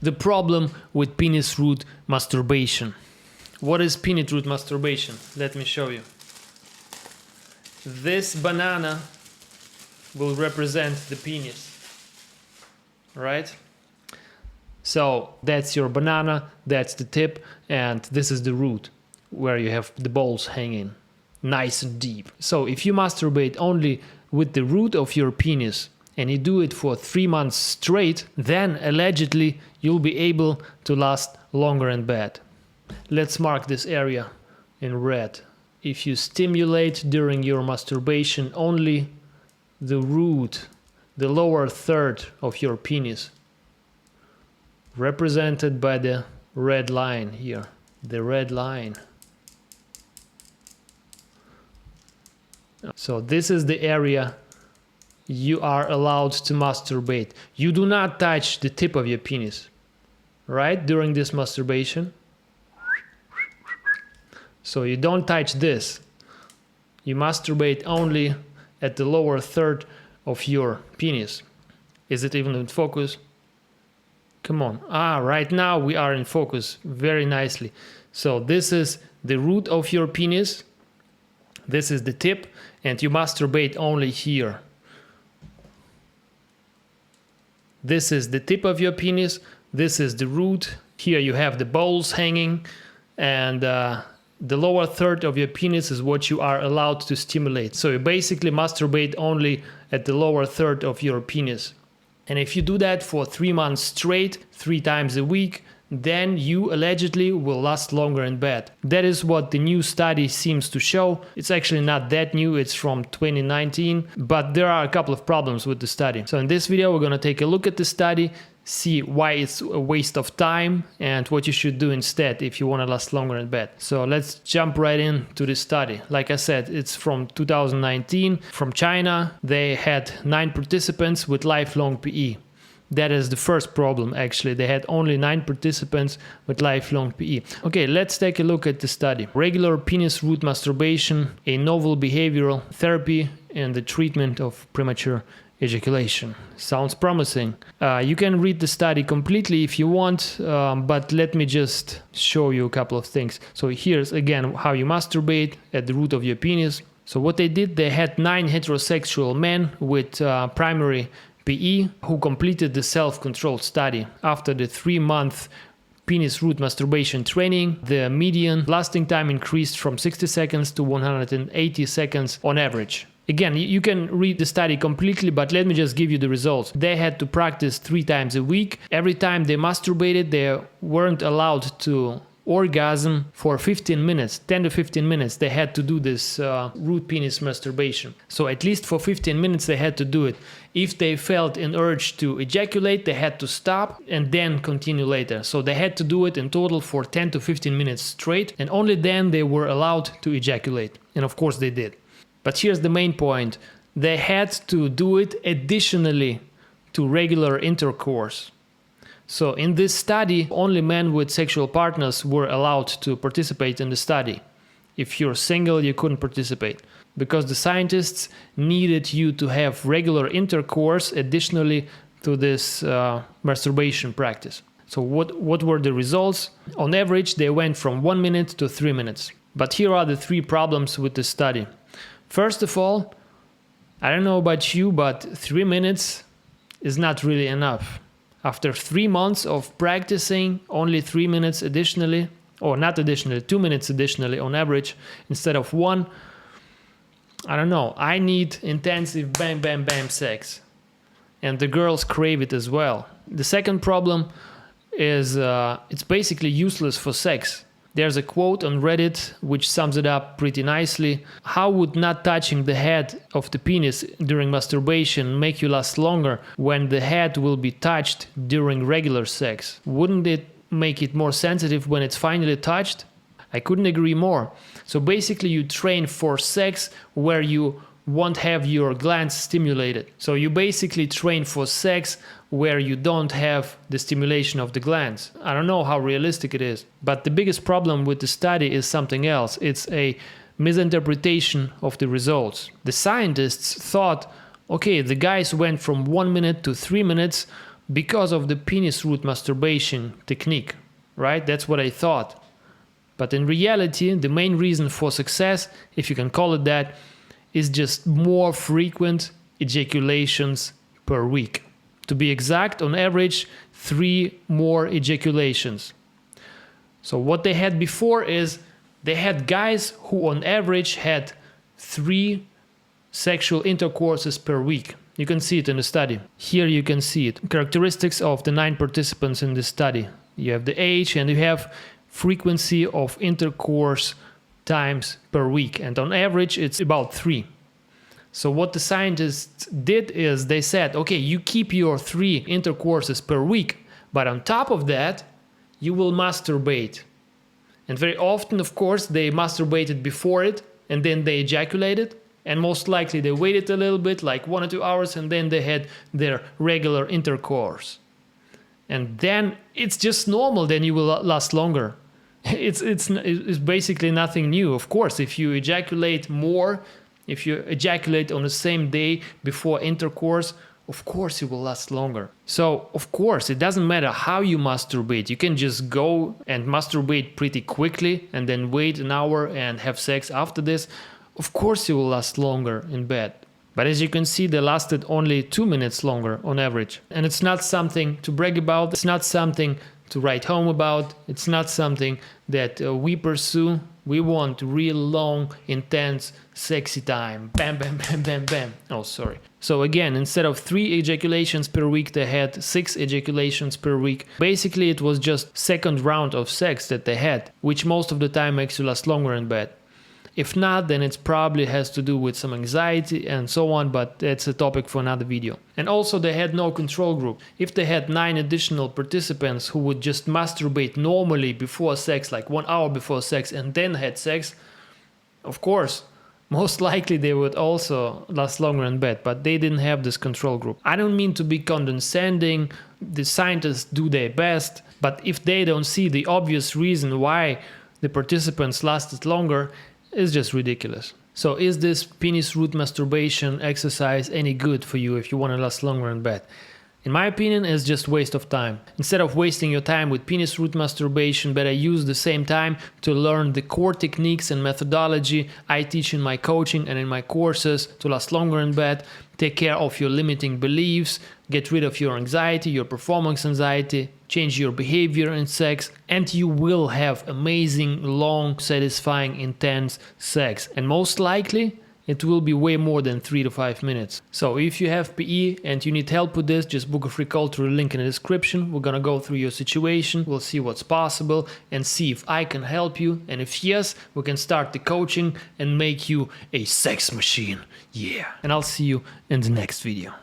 the problem with penis root masturbation. What is penis root masturbation? Let me show you. This banana will represent the penis, right? So that's your banana, that's the tip, and this is the root where you have the balls hanging nice and deep. So if you masturbate only with the root of your penis and you do it for 3 months straight, then allegedly you'll be able to last longer in bed. Let's mark this area in red. If you stimulate during your masturbation only the root, the lower third of your penis, represented by the red line here, the red line. So this is the area you are allowed to masturbate. You do not touch the tip of your penis, right, during this masturbation. So you don't touch this. You masturbate only at the lower third of your penis. Is it even in focus? Come on. Right now we are in focus very nicely. So this is the root of your penis. This is the tip, and you masturbate only here. This is the tip of your penis. This is the root. Here you have the balls hanging, and the lower third of your penis is what you are allowed to stimulate. So you basically masturbate only at the lower third of your penis. And if you do that for 3 months straight, 3 times a week, then you allegedly will last longer in bed. That is what the new study seems to show. It's actually not that new, it's from 2019, but there are a couple of problems with the study. So in this video, we're going to take a look at the study, see why it's a waste of time and what you should do instead if you want to last longer in bed. So let's jump right into the study. Like I said, it's from 2019 from China. They had 9 participants with lifelong PE. That is the first problem, actually. They had only 9 participants with lifelong PE. Okay, let's take a look at the study. Regular penis root masturbation, a novel behavioral therapy, and the treatment of premature ejaculation. Sounds promising. You can read the study completely if you want, but let me just show you a couple of things. So here's again how you masturbate at the root of your penis. So what they did, they had 9 heterosexual men with primary PE who completed the self-controlled study. After the 3-month penis root masturbation training, the median lasting time increased from 60 seconds to 180 seconds on average. Again, you can read the study completely, but let me just give you the results. They had to practice 3 times a week. Every time they masturbated, they weren't allowed to orgasm for 15 minutes, 10 to 15 minutes. They had to do this root penis masturbation. So at least for 15 minutes they had to do it. If they felt an urge to ejaculate, they had to stop and then continue later. So they had to do it in total for 10 to 15 minutes straight, and only then they were allowed to ejaculate. And of course they did. But here's the main point. They had to do it additionally to regular intercourse. So in this study, only men with sexual partners were allowed to participate in the study. If you're single, you couldn't participate, because the scientists needed you to have regular intercourse additionally to this masturbation practice. So what were the results? On average, they went from 1 minute to 3 minutes. But here are the 3 problems with the study. First of all, I don't know about you, but 3 minutes is not really enough. After 3 months of practicing, only 3 minutes additionally, or not additionally, 2 minutes additionally on average, instead of 1, I don't know, I need intensive bam bam bam sex. And the girls crave it as well. The second problem is it's basically useless for sex. There's a quote on Reddit which sums it up pretty nicely. How would not touching the head of the penis during masturbation make you last longer when the head will be touched during regular sex? Wouldn't it make it more sensitive when it's finally touched? I couldn't agree more. So basically you train for sex where you won't have your glands stimulated. So you basically train for sex where you don't have the stimulation of the glands. I don't know how realistic it is, but the biggest problem with the study is something else. It's a misinterpretation of the results. The scientists thought, okay, the guys went from 1 minute to 3 minutes, because of the penis root masturbation technique, right? That's what I thought. But in reality, the main reason for success, if you can call it that, is just more frequent ejaculations per week. To be exact, on average, 3 more ejaculations. So what they had before is they had guys who on average had 3 sexual intercourses per week. You can see it in the study. Here you can see it. Characteristics of the 9 participants in this study. You have the age and you have frequency of intercourse times per week. And on average, it's about 3. So what the scientists did is they said, okay, you keep your 3 intercourses per week, but on top of that, you will masturbate. And very often, of course, they masturbated before it and then they ejaculated. And most likely they waited a little bit, like 1 or 2 hours, and then they had their regular intercourse. And then it's just normal, then you will last longer. It's basically nothing new. Of course, if you ejaculate more, if you ejaculate on the same day before intercourse, of course you will last longer. So, of course, it doesn't matter how you masturbate. You can just go and masturbate pretty quickly and then wait an hour and have sex after this. Of course you will last longer in bed. But as you can see, they lasted only 2 minutes longer on average. And it's not something to brag about. It's not something to write home about. It's not something that we pursue. We want real long, intense, sexy time. Bam, bam, bam, bam, bam. Oh, sorry. So again, instead of 3 ejaculations per week, they had 6 ejaculations per week. Basically, it was just second round of sex that they had, which most of the time makes you last longer in bed. If not, then it probably has to do with some anxiety and so on, but that's a topic for another video. And also they had no control group. If they had 9 additional participants who would just masturbate normally before sex, like 1 hour before sex, and then had sex, of course, most likely they would also last longer in bed, but they didn't have this control group. I don't mean to be condescending, the scientists do their best, but if they don't see the obvious reason why the participants lasted longer, it's just ridiculous. So is this penis root masturbation exercise any good for you if you want to last longer in bed? In my opinion, it's just waste of time. Instead of wasting your time with penis root masturbation, better use the same time to learn the core techniques and methodology I teach in my coaching and in my courses to last longer in bed. Take care of your limiting beliefs, get rid of your anxiety, your performance anxiety, change your behavior in sex, and you will have amazing, long, satisfying, intense sex. And most likely, it will be way more than 3 to 5 minutes. So if you have PE and you need help with this, just book a free call through the link in the description. We're gonna go through your situation, we'll see what's possible and see if I can help you. And if yes, we can start the coaching and make you a sex machine. Yeah. And I'll see you in the next video.